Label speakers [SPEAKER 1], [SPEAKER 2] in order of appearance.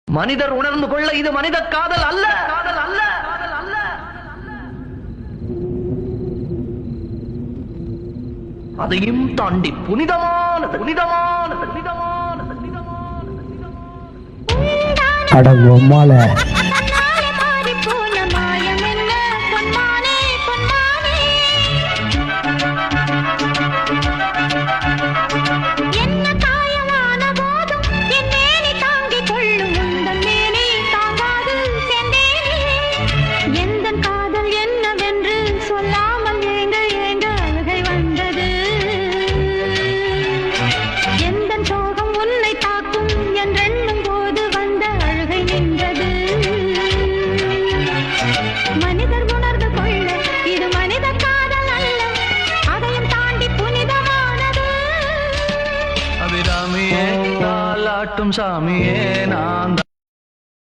[SPEAKER 1] மனிதர் உணர்ந்து கொள்ள இது மனித காதல் அல்ல, காதல் அல்ல, காதல் அல்ல. அதையும் தாண்டி புனிதமானது, புனிதமானது, புனிதமானது, புனிதமானது.
[SPEAKER 2] அட உம்மால
[SPEAKER 1] சாமியே